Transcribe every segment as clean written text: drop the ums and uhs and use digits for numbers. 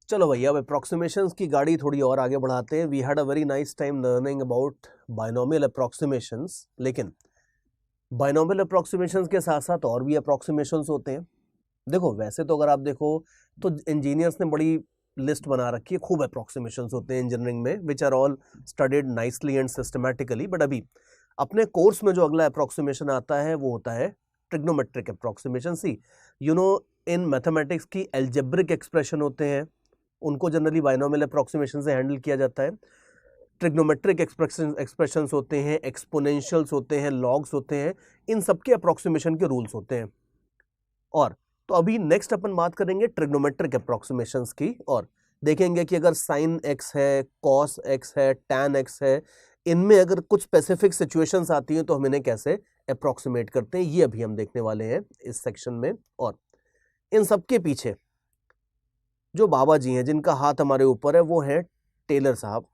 चलो भैया, अब अप्रोक्सीमेशंस की गाड़ी थोड़ी और आगे बढ़ाते हैं। We had a very nice time learning about binomial approximations, लेकिन बायनोमियल अप्रोक्सीमेशंस के साथ साथ और भी अप्रोक्सीमेशंस होते हैं। देखो, वैसे तो अगर आप देखो तो इंजीनियर्स ने बड़ी लिस्ट बना रखी है, खूब अप्रोक्सीमेशंस होते हैं इंजीनियरिंग में, which are all studied nicely and systematically. But अभी अपने कोर्स में जो अगला अप्रोक्सीमेशन आता है वो होता है trigonometric approximation. See you know, in mathematics की एल्जेब्रिक एक्सप्रेशन होते हैं, उनको जनरली बायनोमियल अप्रोक्सीमेशन से हैंडल किया जाता है। ट्रिग्नोमेट्रिक एक्सप्रेशंस होते हैं, एक्सपोनेंशियल्स होते हैं, लॉग्स होते हैं, इन सबके अप्रोक्सीमेशन के रूल्स होते हैं। और तो अभी नेक्स्ट अपन बात करेंगे ट्रिग्नोमेट्रिक अप्रोक्सीमेशंस की, और देखेंगे कि अगर साइन एक्स है, कॉस एक्स है, टैन एक्स है, इनमें अगर कुछ स्पेसिफिक सिचुएशंस आती हैं तो हम इन्हें कैसे अप्रोक्सीमेट करते हैं, ये अभी हम देखने वाले हैं इस सेक्शन में। और इन सबके पीछे जो बाबा जी हैं, जिनका हाथ हमारे ऊपर है, वो है टेलर साहब।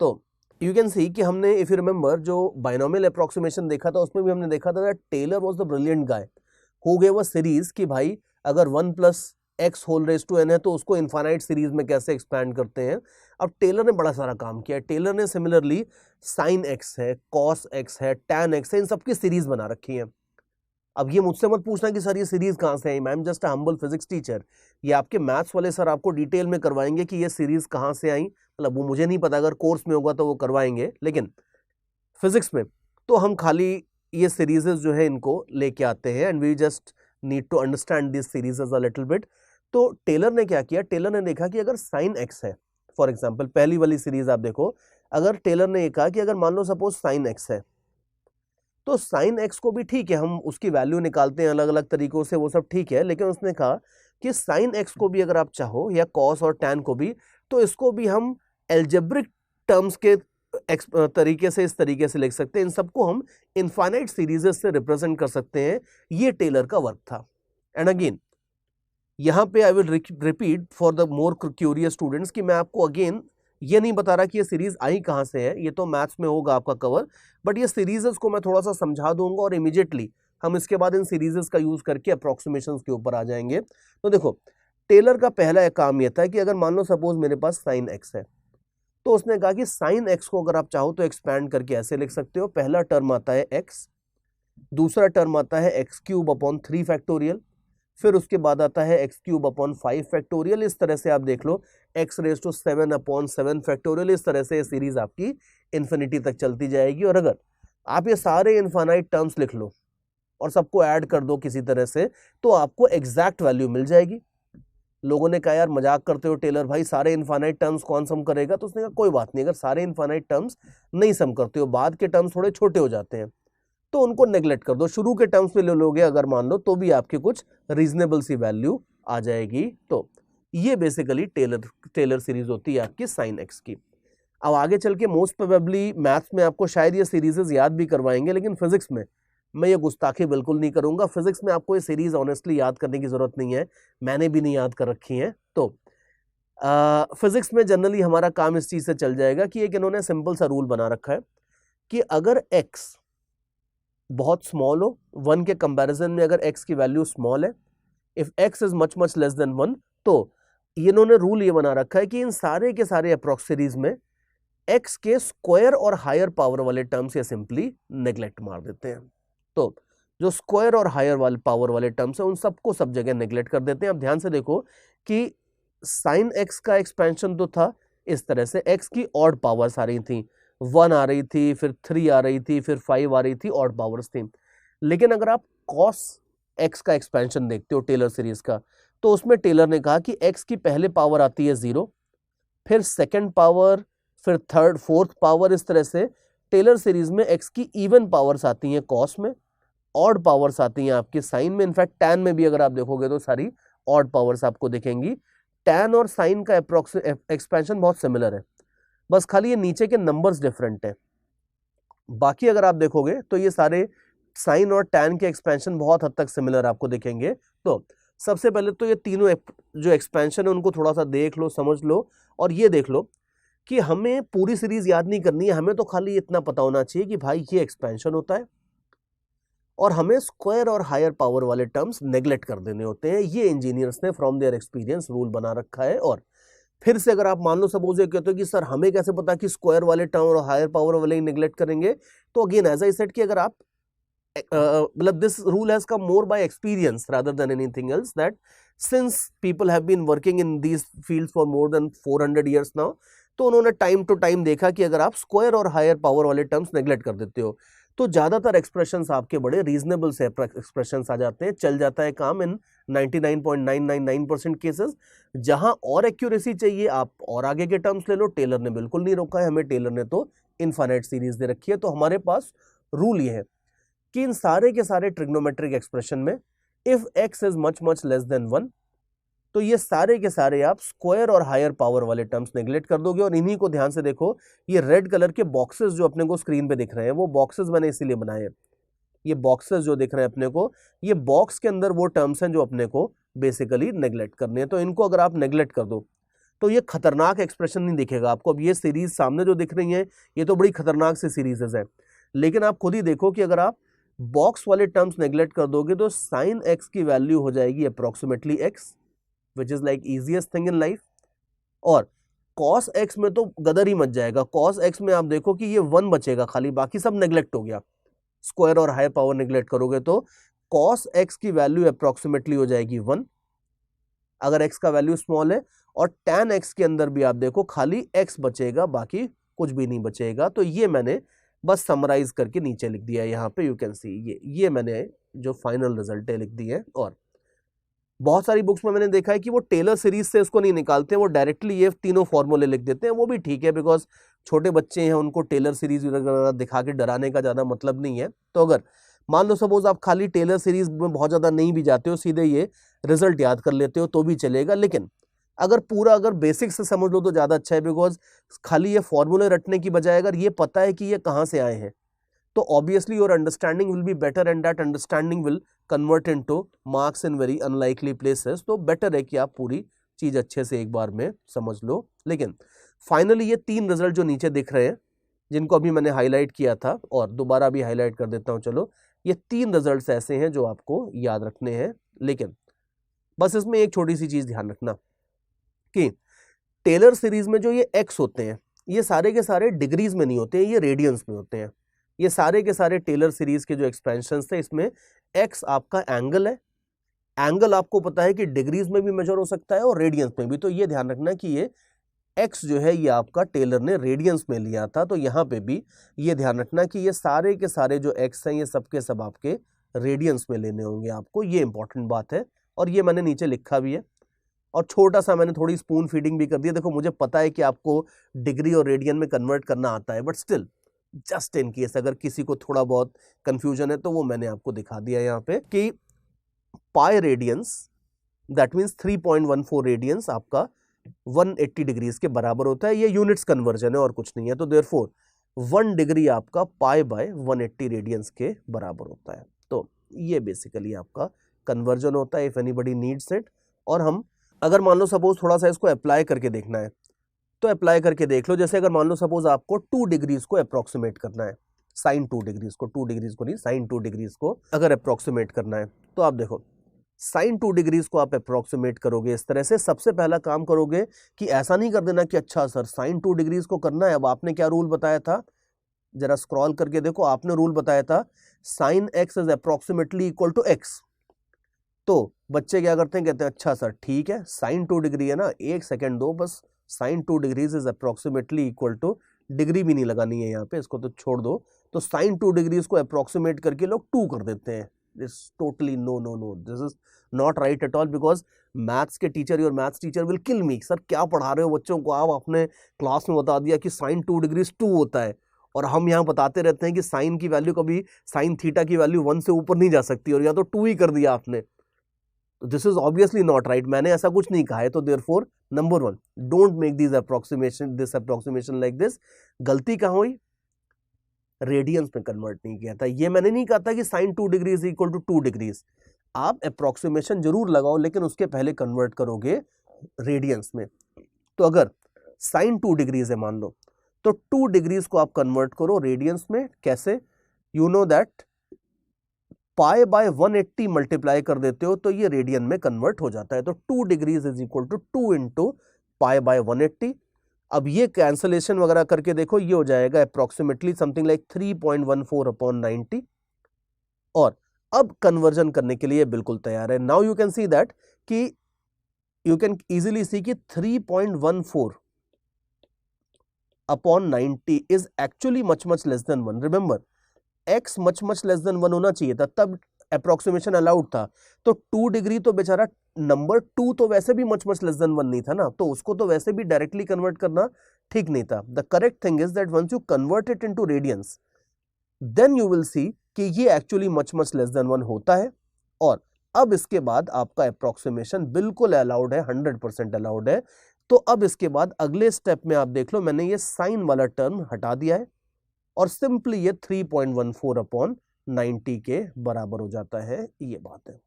तो यू कैन सी कि हमने, इफ यू रिमेंबर, जो बायनोमियल अप्रोक्सीमेशन देखा था उसमें भी हमने देखा था that Taylor was the brilliant guy who gave a series कि भाई अगर 1 + x whole raise to n है तो उसको इनफाइनाइट सीरीज में कैसे एक्सपैंड करते हैं। अब टेलर ने बड़ा सारा काम किया है। टेलर ने सिमिलरली साइन एक्स है, कॉस एक्स है, टैन एक्स है, इन सबकी सीरीज बना रखी है। अब ये मुझसे मत पूछना कि सर ये सीरीज कहाँ से आई, I am just a humble physics teacher. ये आपके मैथ्स वाले सर आपको डिटेल में करवाएंगे कि ये सीरीज कहाँ से आई, मतलब वो मुझे नहीं पता, अगर कोर्स में होगा तो वो करवाएंगे, लेकिन फिजिक्स में तो हम खाली ये सीरीजेस जो है इनको लेके आते हैं, and we just need to understand this series a little bit. तो टेलर ने क्या किया, टेलर ने देखा कि अगर साइन एक्स है, फॉर एग्जाम्पल पहली वाली सीरीज आप देखो, अगर टेलर ने ये कहा कि अगर मान लो सपोज साइन एक्स है, तो साइन एक्स को भी ठीक है, हम उसकी वैल्यू निकालते हैं अलग अलग तरीकों से, वो सब ठीक है, लेकिन उसने कहा कि साइन एक्स को भी अगर आप चाहो, या कॉस और टैन को भी, तो इसको भी हम एल्जेब्रिक टर्म्स के तरीके से, इस तरीके से लिख सकते हैं, इन सबको हम इनफाइनाइट सीरीजेस से रिप्रेजेंट कर सकते हैं। ये टेलर का वर्क था। एंड अगेन यहां पे I will repeat for the more curious students कि मैं आपको अगेन ये नहीं बता रहा कि ये सीरीज आई कहां से है, ये तो मैथ्स में होगा आपका कवर, बट ये सीरीजेस को मैं थोड़ा सा समझा दूंगा और इमीडिएटली हम इसके बाद इन सीरीजेस का यूज करके अप्रोक्सीमेशंस के ऊपर आ जाएंगे। तो देखो, टेलर का पहला काम यह था कि अगर मान लो सपोज मेरे पास साइन एक्स है, तो उसने कहा कि साइन एक्स को अगर आप चाहो तो एक्सपैंड करके ऐसे लिख सकते हो। पहला टर्म आता है एक्स, दूसरा टर्म आता है x³ / 3 फैक्टोरियल, फिर उसके बाद आता है x³ / 5 फैक्टोरियल। इस तरह से आप देख लो x⁻⁷ फैक्टोरियल। इस तरह से सीरीज आपकी इन्फिनिटी तक चलती जाएगी। और अगर आप ये सारे इनफाइनाइट टर्म्स लिख लो और सबको ऐड कर दो किसी तरह से, तो आपको एग्जैक्ट वैल्यू मिल जाएगी। लोगों ने कहा यार मजाक करते हो टेलर भाई, सारे इनफाइनाइट टर्म्स कौन सम करेगा? तो उसने कहा कोई बात नहीं, अगर सारे इनफाइनाइट टर्म्स नहीं सम करते हो, बाद के टर्म्स थोड़े छोटे हो जाते हैं, तो उनको नेग्लेक्ट कर दो, शुरू के टर्म्स पे ले लोगे अगर मान लो, तो भी आपकी कुछ रीजनेबल सी वैल्यू आ जाएगी। तो ये बेसिकली टेलर सीरीज होती है आपकी साइन एक्स की। अब आगे चल के मोस्ट प्रोबेबली मैथ्स में आपको शायद ये सीरीजेस याद भी करवाएंगे, लेकिन फिजिक्स में मैं ये गुस्ताखी बिल्कुल नहीं करूंगा। फिजिक्स में आपको ये सीरीज ऑनेस्टली याद करने की जरूरत नहीं है, मैंने भी नहीं याद कर रखी है। तो फिजिक्स में जनरली हमारा काम इस चीज से चल जाएगा कि एक इन्होंने सिंपल सा रूल बना रखा है कि अगर x बहुत स्मॉल हो, 1 के कंपैरिजन में अगर x की वैल्यू स्मॉल है, if x is much much less than 1, तो इन्होंने रूल ये बना रखा है कि इन सारे के सारे अप्रॉक्स सीरीज में x के स्क्वायर और हायर पावर वाले टर्म्स ये सिंपली नेग्लेक्ट मार देते हैं। तो जो स्क्वायर और हायर वाले पावर वाले टर्म्स है उन सबको सब जगह नेग्लेक्ट कर देते हैं। अब ध्यान से देखो कि साइन एक्स का एक्सपेंशन तो था इस तरह से, x की ऑड पावर्स आ रही थी, 1 आ रही थी, फिर 3 आ रही थी, फिर 5 आ रही थी, ऑड पावर्स थी। लेकिन अगर आप कॉस एक्स का एक्सपेंशन देखते हो टेलर सीरीज का, तो उसमें टेलर ने कहा कि x की पहले पावर आती है 0, फिर सेकंड पावर, फिर थर्ड, फोर्थ पावर। इस तरह से टेलर सीरीज में x की इवन पावर्स आती हैं कॉस में, ऑड पावर्स आती हैं आपकी साइन में, इनफैक्ट टैन में भी अगर आप देखोगे तो सारी ऑड पावर्स आपको दिखेंगी। टैन और साइन का एक्सपेंशन बहुत सिमिलर है, बस खाली ये नीचे के नंबर्स डिफरेंट है। बाकी अगर आप देखोगे तो ये सारे साइन और टैन के एक्सपेंशन बहुत हद तक सिमिलर आपको दिखेंगे। तो सबसे पहले तो ये तीनों जो एक्सपेंशन है उनको थोड़ा सा देख लो, समझ लो, और ये देख लो कि हमें पूरी सीरीज याद नहीं करनी है, हमें तो खाली इतना पता होना चाहिए कि भाई ये एक्सपेंशन होता है और हमें स्क्वायर और हायर पावर वाले टर्म्स नेग्लेक्ट कर देने होते हैं। ये इंजीनियर्स ने फ्रॉम देयर एक्सपीरियंस रूल बना रखा है। और फिर से अगर आप मान लो सपोज ये कहते हो कि सर हमें कैसे पता कि स्क्वायर वाले टर्म और हायर पावर वाले ही नेग्लेक्ट करेंगे, तो अगेन एज आई सेड कि अगर आप मतलब this rule has come more by experience rather than anything else, that since people have been working in these fields for more than 400 years now, तो उन्होंने time to time देखा कि अगर आप स्क्वायर और हायर पावर वाले terms neglect कर देते हो तो ज्यादातर एक्सप्रेशंस आपके बड़े रीजनेबल से एक्सप्रेशंस आ जाते हैं, चल जाता है काम इन 99.999% केसेस। जहां और एक्यूरेसी चाहिए आप और आगे के टर्म्स ले लो, टेलर ने बिल्कुल नहीं रोका है हमें, टेलर ने तो इनफाइनाइट सीरीज दे रखी है। तो हमारे पास रूल ये है कि इन सारे के सारे ट्रिग्नोमेट्रिक एक्सप्रेशन में if x is much much less than 1, तो ये सारे के सारे आप स्क्वायर और हायर पावर वाले टर्म्स नेग्लेक्ट कर दोगे। और इन्हीं को ध्यान से देखो, ये रेड कलर के बॉक्सेस जो अपने को स्क्रीन पे दिख रहे हैं, वो बॉक्सेस मैंने इसीलिए बनाए हैं। ये बॉक्सेस जो दिख रहे हैं अपने को, ये बॉक्स के अंदर वो टर्म्स हैं जो अपने को बेसिकली नेग्लेक्ट करने हैं। तो इनको अगर आप नेग्लेक्ट कर दो तो ये खतरनाक एक्सप्रेशन नहीं दिखेगा आपको। अब ये सीरीज सामने जो दिख रही है ये तो बड़ी खतरनाक सी सीरीजेस है, लेकिन आप खुद ही देखो कि अगर आप बॉक्स वाले टर्म्स नेग्लेक्ट कर दोगे तो साइन एक्स की वैल्यू हो जाएगी approximately x, which is like easiest thing in life. और कॉस एक्स में तो गदर ही मच जाएगा। कॉस एक्स में आप देखो कि ये 1 बचेगा खाली, बाकी सब नेग्लेक्ट हो गया। स्क्वायर और हाई पावर नेग्लेक्ट करोगे तो कॉस एक्स की वैल्यू अप्रोक्सीमेटली हो जाएगी 1 अगर एक्स का वैल्यू स्मॉल है, और tan एक्स के अंदर भी आप देखो खाली एक्स बचेगा, बाकी कुछ भी नहीं बचेगा। तो ये मैंने बस समराइज करके नीचे लिख दिया है यहाँ पे, यू कैन सी ये मैंने जो फाइनल रिजल्ट है लिख दी है। और बहुत सारी बुक्स में मैंने देखा है कि वो टेलर सीरीज से इसको नहीं निकालते, वो डायरेक्टली ये तीनों फॉर्मूले लिख देते हैं। वो भी ठीक है, बिकॉज छोटे बच्चे हैं, उनको टेलर सीरीज वगैरह दिखा के डराने का ज़्यादा मतलब नहीं है। तो अगर मान लो सपोज आप खाली टेलर सीरीज में बहुत ज़्यादा नहीं भी जाते हो, सीधे ये रिजल्ट याद कर लेते हो तो भी चलेगा। लेकिन अगर बेसिक से समझ लो तो ज़्यादा अच्छा है, बिकॉज खाली ये फॉर्मूले रटने की बजाय अगर ये पता है कि ये कहाँ से आए हैं तो obviously your understanding will be better and that understanding will convert into marks in very unlikely places. तो बेटर है कि आप पूरी चीज़ अच्छे से एक बार में समझ लो। लेकिन फाइनली ये 3 रिजल्ट जो नीचे दिख रहे हैं, जिनको अभी मैंने हाईलाइट किया था और दोबारा भी हाईलाइट कर देता हूँ, चलो ये 3 रिजल्ट्स ऐसे हैं जो आपको याद रखने हैं। लेकिन बस इसमें एक छोटी सी चीज़ ध्यान रखना कि टेलर सीरीज में जो ये एक्स होते हैं, ये सारे के सारे डिग्रीज में नहीं होते हैं, ये रेडियंस में होते हैं। ये सारे के सारे टेलर सीरीज के जो एक्सपेंशंस थे, इसमें एक्स आपका एंगल है। एंगल आपको पता है कि डिग्रीज में भी मेजर हो सकता है और रेडियंस में भी। तो ये ध्यान रखना कि ये एक्स जो है ये आपका टेलर ने रेडियंस में लिया था। तो यहाँ पे भी ये ध्यान रखना कि ये सारे के सारे जो एक्स हैं ये सब के सब आपके रेडियंस में लेने होंगे आपको। ये इंपॉर्टेंट बात है और ये मैंने नीचे लिखा भी है। और छोटा सा मैंने थोड़ी स्पून फीडिंग भी कर दिया। देखो मुझे पता है कि आपको डिग्री और रेडियन में कन्वर्ट करना आता है, but still just in case अगर किसी को थोड़ा बहुत कंफ्यूजन है तो वो मैंने आपको दिखा दिया यहाँ पे कि pi radians that means 3.14 radians आपका 180 डिग्रीज के बराबर होता है। ये यूनिट्स कन्वर्जन है और कुछ नहीं है। तो देयरफॉर 1 डिग्री आपका पाई बाय 180 रेडियंस के बराबर होता है। तो ये बेसिकली आपका कन्वर्जन होता है इफ एनीबडी नीड्स इट। और हम अगर मान लो सपोज थोड़ा सा इसको अप्लाई करके देखना है तो अप्लाई करके देख लो। जैसे अगर मान लो सपोज आपको 2 डिग्रीज को अप्रोक्सीमेट करना है, साइन 2 डिग्रीज को, 2 डिग्रीज को नहीं, साइन 2 डिग्रीज को अगर अप्रोक्सीमेट करना है तो आप देखो साइन 2 डिग्रीज को आप अप्रोक्सीमेट करोगे इस तरह से। सबसे पहला काम करोगे कि ऐसा नहीं कर देना कि अच्छा सर साइन 2 डिग्रीज को करना है, अब आपने क्या रूल बताया था, जरा स्क्रॉल करके देखो, आपने रूल बताया था sine x is approximately equal to x. तो बच्चे क्या करते हैं, कहते हैं अच्छा सर ठीक है साइन 2 डिग्री है ना, एक सेकेंड दो बस, sine 2 degrees is approximately equal to, degree भी नहीं लगानी है यहाँ पे, इसको तो छोड़ दो। तो साइन 2 डिग्रीज को अप्रोक्सीमेट करके लोग 2 कर देते हैं। This totally no no no, this is not right at all, because maths के टीचर और maths teacher will kill me. Sir क्या पढ़ा रहे हो बच्चों को आप, अपने क्लास में बता दिया कि साइन 2 डिग्रीज 2 होता है और हम यहाँ बताते रहते हैं कि साइन की वैल्यू कभी, साइन थीटा की वैल्यू 1 से ऊपर नहीं जा सकती और या तो 2 ही कर दिया आपने। This is obviously not right, मैंने ऐसा कुछ नहीं कहा है। तो therefore number 1, don't make this approximation like this. गलती कहाँ हुई, रेडियंस में कन्वर्ट नहीं किया था। ये मैंने नहीं कहा था कि sine 2 degree is equal to 2 degrees. आप अप्रोक्सीमेशन जरूर लगाओ लेकिन उसके पहले कन्वर्ट करोगे रेडियंस में। तो अगर साइन 2 डिग्रीज है मान लो, तो 2 डिग्रीज को आप कन्वर्ट करो रेडियंस में। कैसे, you know that pi by 180 multiply कर देते हो तो ये रेडियन में कन्वर्ट हो जाता है। तो 2 degrees is equal to 2 into pi by 180। अब ये कैंसलेशन वगैरह करके देखो, ये हो जाएगा अप्रोक्सीमेटली समथिंग लाइक 3.14 अपॉन 90। और अब कन्वर्जन करने के लिए बिल्कुल तैयार है। Now you can see that कि यू कैन इजीली सी कि 3.14 upon 90 is actually much much less than 1। Remember, x much less than 1 होना चाहिए था, तब अप्रोक्सीमेशन अलाउड था। तो 2 डिग्री तो बेचारा नंबर 2 तो वैसे भी मच लेस देन 1 नहीं था ना, तो उसको तो वैसे भी डायरेक्टली कन्वर्ट करना ठीक नहीं था। The correct thing is that once you convert it into radians, then you will see कि ये एक्चुअली मच लेस देन 1 होता है। और अब इसके बाद आपका अप्रोक्सीमेशन बिल्कुल अलाउड है, 100% अलाउड है। तो अब इसके बाद अगले स्टेप में आप देख लो, मैंने ये साइन वाला टर्म हटा दिया है और सिंपली ये 3.14 अपॉन 90 के बराबर हो जाता है। ये बात है।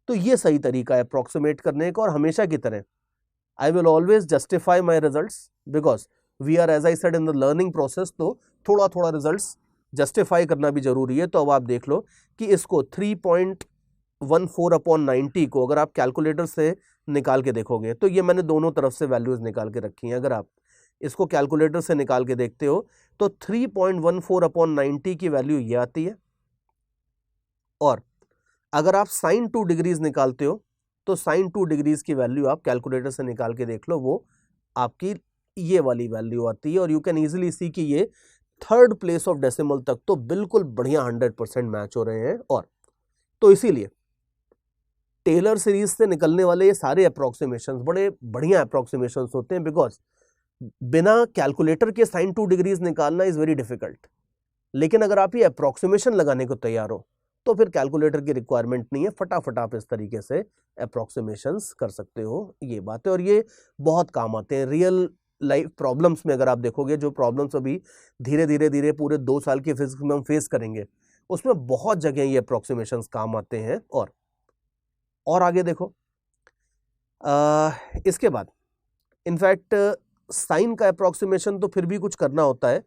तो ये सही तरीका है अप्रोक्सीमेट करने का। और हमेशा की तरह I will always justify my results, because we are as I said in the learning process, तो थोड़ा थोड़ा रिजल्ट्स जस्टिफाई करना भी जरूरी है। तो अब आप देख लो कि इसको 3.14 अपॉन 90 को अगर आप कैलकुलेटर से निकाल के देखोगे, तो ये मैंने दोनों तरफ से वैल्यूज निकाल के रखी हैं। अगर आप इसको कैलकुलेटर से निकाल के देखते हो तो 3.14 अपॉन 90 की वैल्यू ये आती है। और अगर आप साइन 2 डिग्रीज निकालते हो तो साइन 2 डिग्रीज की वैल्यू आप कैलकुलेटर से निकाल के देख लो, वो आपकी ये वाली वैल्यू आती है। और यू कैन इजीली सी कि ये थर्ड प्लेस ऑफ डेसिमल तक तो बिल्कुल बढ़िया 100% मैच हो रहे हैं। और तो इसीलिए टेलर सीरीज से निकलने वाले ये सारे अप्रोक्सीमेशंस बड़े बढ़िया अप्रोक्सीमेशंस होते हैं, बिकॉज बिना कैलकुलेटर के साइन 2 डिग्रीज निकालना इज वेरी डिफिकल्ट। लेकिन अगर आप ये अप्रोक्सीमेशन लगाने को तैयार हो तो फिर कैलकुलेटर की रिक्वायरमेंट नहीं है, फटाफट आप इस तरीके से अप्रोक्सीमेशंस कर सकते हो। ये बात है, और ये बहुत काम आते हैं रियल लाइफ प्रॉब्लम्स में। अगर आप देखोगे जो प्रॉब्लम्स अभी धीरे धीरे पूरे 2 साल के फिजिक्स में हम फेस करेंगे, उसमें बहुत जगह ये अप्रोक्सीमेशंस काम आते हैं। और आगे देखो, इसके बाद इनफैक्ट साइन का अप्रोक्सीमेशन तो फिर भी कुछ करना होता है,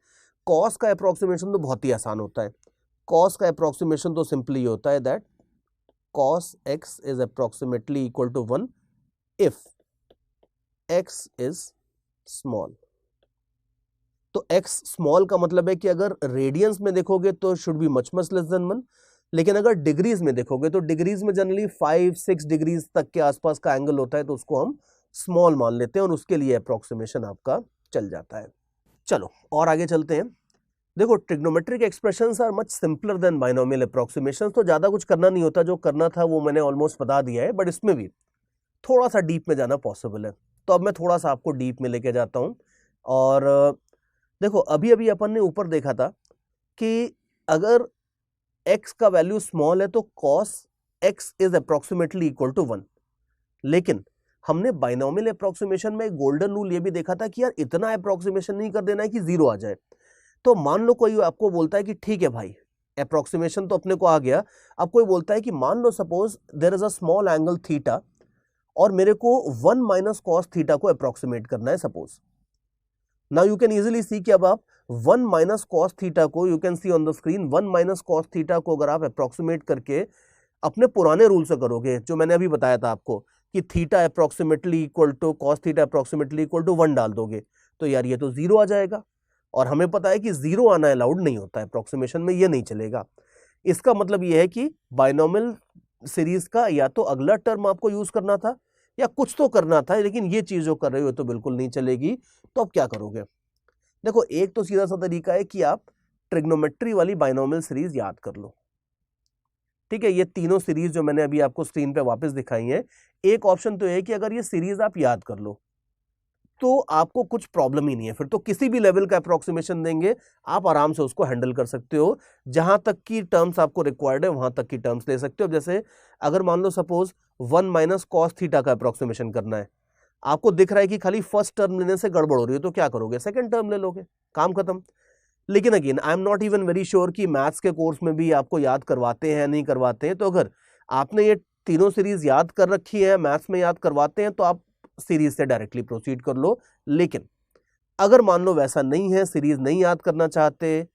कॉस का अप्रोक्सीमेशन तो बहुत ही आसान होता है। कॉस का अप्रोक्सीमेशन तो सिंपली होता है that cos x is approximately equal to 1 if x is small। तो x स्मॉल का मतलब है कि अगर रेडियंस में देखोगे तो should be much less than 1, लेकिन अगर डिग्रीज में देखोगे तो डिग्रीज में जनरली 5-6 डिग्रीज तक के आसपास का एंगल होता है, तो उसको हम स्मॉल मान लेते हैं और उसके लिए अप्रोक्सीमेशन आपका चल जाता है। चलो और आगे चलते हैं। देखो, trigonometric expressions are much simpler than binomial approximations. तो ज्यादा कुछ करना नहीं होता, जो करना था वो मैंने ऑलमोस्ट बता दिया है, बट इसमें भी थोड़ा सा डीप में जाना पॉसिबल है। तो अब मैं थोड़ा सा आपको डीप में लेके जाता हूं। और देखो, अभी अभी अपन ने ऊपर देखा था कि अगर x का वैल्यू स्मॉल है तो cos x is approximately equal to 1। लेकिन हमने बाइनोमियल अप्रोक्सीमेशन में गोल्डन रूल ये भी देखा था कि यार इतना अप्रोक्सीमेशन नहीं कर देना है कि 0 आ जाए। तो मान लो कोई आपको बोलता है कि ठीक है भाई, अप्रोक्सीमेशन तो अपने को आ गया। अब कोई बोलता है कि मान लो suppose there is a small angle theta और मेरे को 1 माइनस कॉस थीटा को अप्रोक्सीमेट करना है suppose. Now you can easily see कि अब आप 1 माइनस कॉस थीटा को, you can see on the screen, 1 minus cos theta को अगर आप अप्रोक्सीमेट करके अपने पुराने रूल से करोगे, जो मैंने अभी बताया था आपको कि theta approximately equal to cos theta approximately equal to 1 डाल दोगे, तो यार ये तो 0 आ जाएगा। और हमें पता है कि 0 आना अलाउड नहीं होता है अप्रोक्सीमेशन में, ये नहीं चलेगा। इसका मतलब ये है कि बाइनोमियल सीरीज का या तो अगला टर्म आपको यूज करना था या कुछ तो करना था, लेकिन ये चीज जो कर रहे हो तो बिल्कुल नहीं चलेगी। तो अब क्या करोगे? देखो, एक तो सीधा सा तरीका है कि आप ट्रिग्नोमेट्री वाली बाइनोमियल सीरीज याद कर लो। ठीक है, ये तीनों सीरीज जो मैंने अभी आपको स्क्रीन पे वापस दिखाई है, एक ऑप्शन तो है कि अगर ये सीरीज आप याद कर लो तो आपको कुछ प्रॉब्लम ही नहीं है, फिर तो किसी भी लेवल का अप्रोक्सीमेशन देंगे आप आराम से उसको हैंडल कर सकते हो। जहां तक की टर्म्स आपको रिक्वायर्ड है वहां तक की टर्म्स ले सकते हो। जैसे अगर मान लो सपोज 1 माइनस कॉस थीटा का अप्रोक्सीमेशन करना है, आपको दिख रहा है कि खाली फर्स्ट टर्म लेने से गड़बड़ हो रही है, तो क्या करोगे? सेकंड टर्म ले लोगे, काम खत्म। लेकिन again I am not even very sure कि मैथ्स के कोर्स में भी आपको याद करवाते हैं नहीं करवाते हैं। तो अगर आपने ये तीनों सीरीज याद कर रखी है, मैथ्स में याद करवाते हैं, तो आप सीरीज से डायरेक्टली प्रोसीड कर लो। लेकिन अगर मान लो वैसा नहीं है, सीरीज नहीं याद करना चाहते,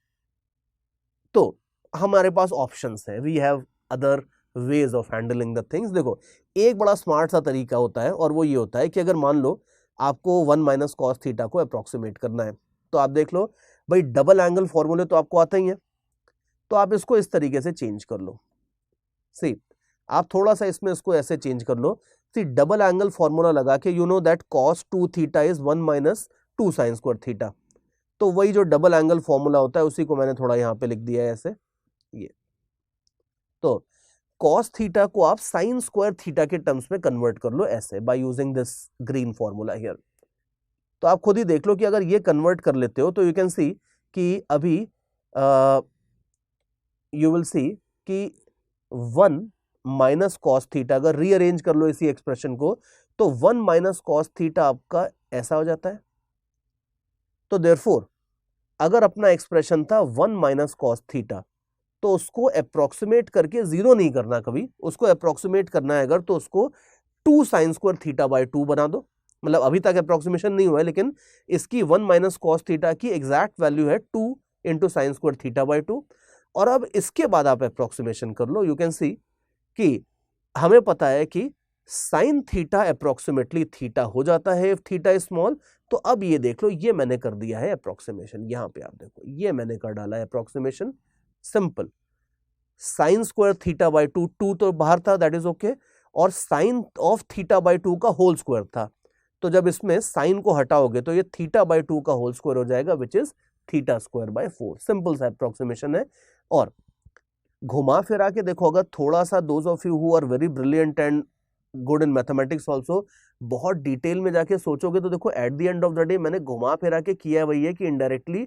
तो हमारे पास ऑप्शंस हैं, we have other ways of handling the things. देखो, एक बड़ा स्मार्ट सा तरीका होता है और वो ये होता है कि अगर मान लो आपको 1 माइनस कॉस थीटा को अप्रोक्सीमेट करना है। तो आप देख लो भाई, डबल एंगल फॉर्मूले तो आपको आता ही है, तो आप इसको इस तरीके से चेंज कर लो। सी, आप थोड़ा सा इसमें इसको ऐसे चेंज कर लो। सी, डबल एंगल फॉर्मूला लगा के you know that cos 2 theta is 1 minus 2 sine square theta. तो वही जो डबल एंगल फॉर्मूला होता है उसी को मैंने थोड़ा यहां पे लिख दिया है ऐसे, ये। तो cos थीटा को आप साइन स्क्वायर थीटा के टर्म्स में कन्वर्ट कर लो ऐसे, by using this green formula here. तो आप खुद ही देख लो कि अगर ये कन्वर्ट कर लेते हो तो यू कैन सी कि अभी यू विल सी कि 1 माइनस कॉस थीटा, अगर रीअरेंज कर लो इसी एक्सप्रेशन को, तो 1 माइनस कॉस थीटा आपका ऐसा हो जाता है। तो देयरफॉर अगर अपना एक्सप्रेशन था 1 माइनस कॉस थीटा, तो उसको अप्रोक्सीमेट करके जीरो नहीं करना कभी, उसको अप्रोक्सीमेट करना है अगर तो उसको 2 साइन स्क्वायर थीटा बाय 2 बना दो। मतलब अभी तक अप्रोक्सीमेशन नहीं हुआ है, लेकिन इसकी 1 माइनस कॉस थीटा की एग्जैक्ट वैल्यू है 2 into sine square theta by 2। और अब इसके बाद आप अप्रोक्सीमेशन कर लो। यू कैन सी कि हमें पता है कि साइन थीटा अप्रोक्सीमेटली थीटा हो जाता है इफ थीटा इज स्मॉल। तो अब ये देख लो, ये मैंने कर दिया है अप्रोक्सीमेशन, यहां पे आप देखो ये मैंने कर डाला है approximation, simple. Sine square theta by 2, 2 तो बाहर था, दैट इज ओके, और साइन ऑफ थीटा बाय 2 का होल स्क्वायर था। तो जब इसमें साइन को हटाओगे तो ये थीटा बाय 2 का होल स्क्वायर हो जाएगा, which is theta square by 4। Simple सा अप्रोक्सीमेशन है। और घुमा फिरा के देखो, अगर थोड़ा सा those of you who are very brilliant and good in mathematics also, बहुत डिटेल में जाके सोचोगे तो देखो at the end of the day मैंने घुमा फिरा के किया वही है कि इनडायरेक्टली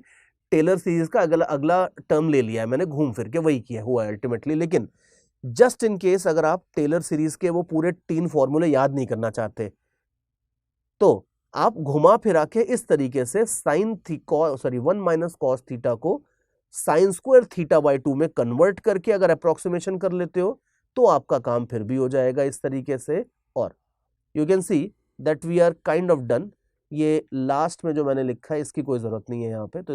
टेलर सीरीज का अगला टर्म ले लिया है मैंने, घूम फिर के वही किया हुआ है अल्टीमेटली। लेकिन जस्ट इन केस अगर आप टेलर सीरीज के वो पूरे 3 फॉर्मूले याद नहीं करना चाहते, तो आप घुमा फिरा के इस तरीके से साइन 1 माइनस कॉस थीटा को साइन स्क्वायर थीटा बाय 2 में कन्वर्ट करके अगर अप्रोक्सीमेशन कर लेते हो तो आपका काम फिर भी हो जाएगा इस तरीके से। और you can see that we are kind of done. ये लास्ट में जो मैंने लिखा है इसकी कोई जरूरत नहीं है यहाँ पे, तो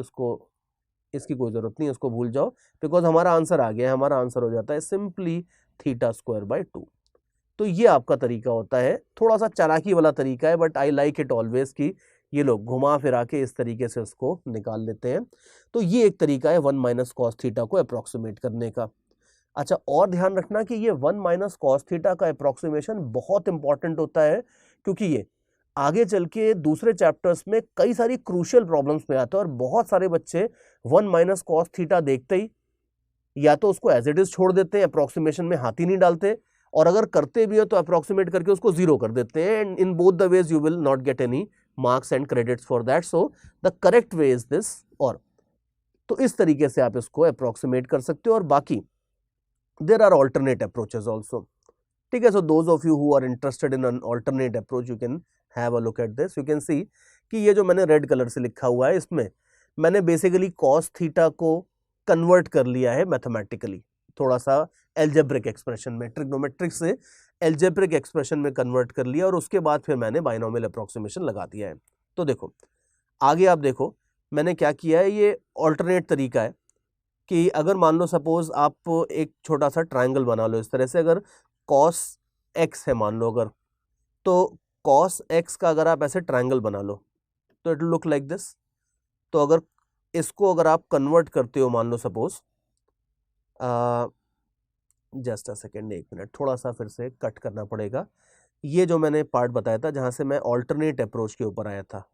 इसकी कोई जरूरत नहीं है, इसको भूल जाओ, बिकॉज हमारा आंसर आ गया है। हमारा आंसर हो जाता है सिंपली थीटा स्क्वायर बाय 2। तो ये आपका तरीका होता है, थोड़ा सा चालाकी वाला तरीका है, but I like it always कि ये लोग घुमा फिरा के इस तरीके से उसको निकाल लेते हैं। तो ये एक तरीका है 1 माइनस कॉस थीटा को अप्रोक्सीमेट करने का। अच्छा, और ध्यान रखना कि ये 1 माइनस कॉस थीटा का अप्रोक्सीमेशन बहुत इंपॉर्टेंट होता है, क्योंकि ये आगे चल के दूसरे चैप्टर्स में कई सारी क्रूशियल प्रॉब्लम्स में आता है। और बहुत सारे बच्चे 1 माइनस कॉस थीटा देखते ही या तो उसको एज इट इज छोड़ देते हैं, अप्रोक्सीमेशन में हाथ ही नहीं डालते, और अगर करते भी हो तो अप्रोक्सीमेट करके उसको जीरो कर देते हैं। And in both the ways you will not get any marks and credits for that. So the correct way is this. और तो इस तरीके से आप इसको अप्रोक्सीमेट कर सकते हो। और बाकी there are alternate approaches also, ठीक है। So those of you who are interested in an alternate approach, you can have a look at this. You can see कि ये जो मैंने रेड कलर से लिखा हुआ है, इसमें मैंने बेसिकली कॉस थीटा को कन्वर्ट कर लिया है मैथमेटिकली, थोड़ा सा एल्जेब्रिक एक्सप्रेशन में, ट्रिग्नोमेट्रिक से एल्जेब्रिक एक्सप्रेशन में कन्वर्ट कर लिया, और उसके बाद फिर मैंने बाइनोमियल अप्रोक्सीमेशन लगा दिया है। तो देखो आगे आप देखो मैंने क्या किया है, ये ऑल्टरनेट तरीका है कि अगर मान लो सपोज आप एक छोटा सा ट्राइंगल बना लो इस तरह से, अगर कॉस एक्स है मान लो अगर, तो कॉस एक्स का अगर आप ऐसे ट्राइंगल बना लो तो इट लुक लाइक दिस। तो अगर इसको अगर आप कन्वर्ट करते हो मान लो suppose, just a second, 1 minute, थोड़ा सा फिर से कट करना पड़ेगा। ये जो मैंने पार्ट बताया था जहां से मैं ऑल्टरनेट अप्रोच के ऊपर आया था,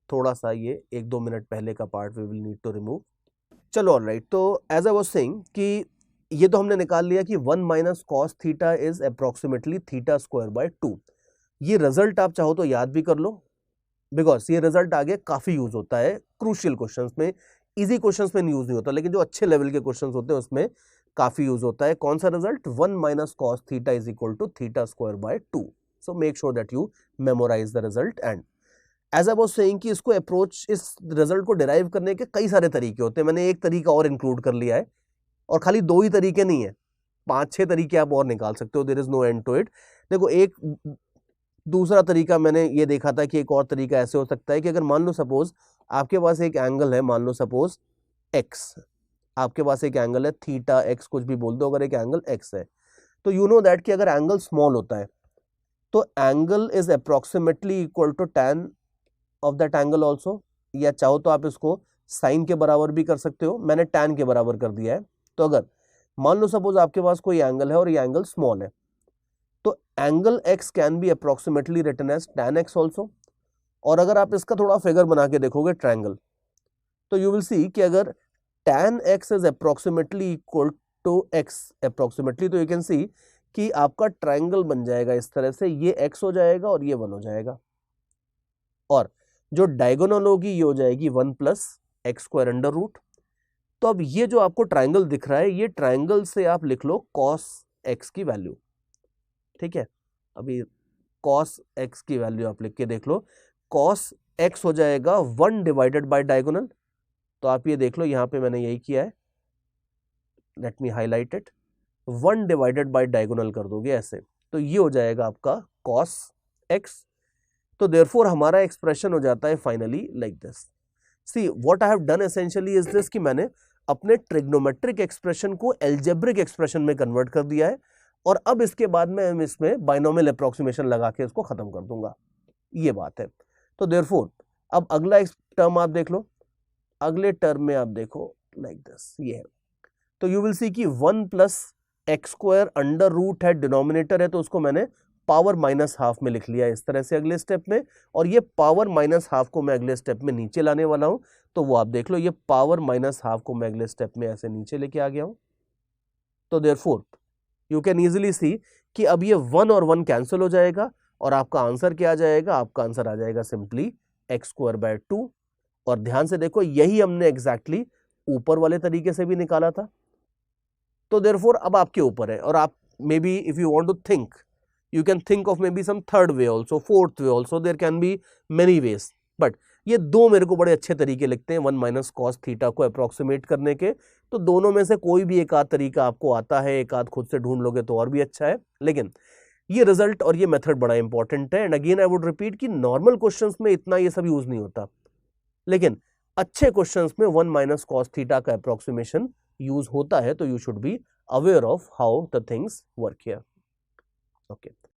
थोड़ा सा ये 1-2 मिनट पहले का part we will need to remove. चलो ऑलराइट, तो एज आई वाज सेइंग कि ये तो हमने निकाल लिया कि 1 minus cos theta is approximately theta square by 2। ये रिजल्ट आप चाहो तो याद भी कर लो, बिकॉज ये रिजल्ट आगे काफी यूज होता है क्रूशियल क्वेश्चंस में। इजी क्वेश्चंस में यूज नहीं होता, लेकिन जो अच्छे लेवल के क्वेश्चंस होते हैं उसमें काफी यूज होता है। कौन सा result? 1 minus cos theta is equal to theta square by 2। So make sure that you memorise the result. And as I was saying कि इसको अप्रोच, इस रिजल्ट को डिराइव करने के कई सारे तरीके होते हैं। मैंने एक तरीका और इंक्लूड कर लिया है, और खाली 2 ही तरीके नहीं है, 5-6 तरीके आप और निकाल सकते हो। There is no end to it. देखो एक दूसरा तरीका मैंने ये देखा था कि एक और तरीका ऐसे हो सकता है कि अगर मान लो सपोज आपके पास एक एंगल है, मान लो सपोज एक्स, आपके पास एक एंगल है थीटा एक्स, कुछ भी बोल दो, अगर एक एंगल एक्स है, तो यू नो दैट कि अगर एंगल स्मॉल होता है तो angle is approximately equal to tan of that angle also, या चाहो तो आप इसको साइन के बराबर भी कर सकते हो, मैंने tan के बराबर कर दिया है। तो अगर मान लो सपोज आपके पास कोई एंगल है और ये एंगल स्मॉल है, तो angle x can be approximately written as tan x also. और अगर आप इसका थोड़ा फिगर बना के देखोगे ट्रायंगल, तो यू विल सी कि अगर tan x is approximately equal to x approximately, तो यू कैन सी कि आपका ट्रायंगल बन जाएगा इस तरह से, ये x हो जाएगा और ये 1 हो जाएगा, और जो डायगोनल होगी ये हो जाएगी 1 plus x square under root. तो अब ये जो आपको ट्रायंगल दिख रहा है, ये ट्रायंगल से आप लिख लो cos x की वैल्यू, ठीक है। अभी cos x की वैल्यू आप लिख के देख लो, cos x हो जाएगा 1 डिवाइडेड बाय डायगोनल। तो आप ये देख लो, यहां पे मैंने यही किया है, let me highlight it, 1 divided by diagonal कर दोगे ऐसे, तो ये हो जाएगा आपका cos x। तो देयरफॉर हमारा एक्सप्रेशन हो जाता है finally like this. See what I have done essentially is this कि मैंने अपने ट्रिग्नोमेट्रिक एक्सप्रेशन को एल्जेब्रिक एक्सप्रेशन में कन्वर्ट कर दिया है, और अब इसके बाद में इसमें बाइनोमियल अप्रोक्सीमेशन लगा के इसको खत्म कर दूंगा, ये बात है। तो देयरफॉर अब अगला टर्म आप देख लो, अगले टर्म में आप देखो लाइक दिस, ये है। तो यू विल सी कि 1 plus x square under root है, डिनोमिनेटर है, तो उसको मैंने पावर माइनस हाफ में लिख लिया इस तरह से अगले स्टेप में, और ये पावर माइनस हाफ को मैं अगले स्टेप में नीचे लाने वाला हूं। तो वो आप देख लो, ये पावर माइनस हाफ को मैं अगले स्टेप में ऐसे नीचे लेके आ गया हूं। तो therefore you can easily see कि अब ये 1 और 1 कैंसिल हो जाएगा, और आपका आंसर क्या आ जाएगा, आपका आंसर आ जाएगा सिंपली एक्स स्क्वायर बाय 2। और ध्यान से देखो, यही हमने एग्जैक्टली ऊपर वाले तरीके से भी निकाला था। तो देयरफॉर अब आपके ऊपर है, और आप maybe if you want to think, you can think of maybe some third way also, fourth way also, there can be many ways, but ये दो मेरे को बड़े अच्छे तरीके लगते हैं 1 माइनस कॉस थीटा को अप्रोक्सीमेट करने के। तो दोनों में से कोई भी एक आध तरीका आपको आता है, एक आध खुद से ढूंढ लोगे तो और भी अच्छा है, लेकिन ये रिजल्ट और ये मेथड बड़ा इंपॉर्टेंट है। And again I would repeat कि नॉर्मल क्वेश्चंस में इतना ये सब यूज नहीं होता, लेकिन अच्छे क्वेश्चंस में 1 माइनस कॉस थीटा का अप्रोक्सीमेशन यूज होता है। तो you should be aware of how the things work here. Okay.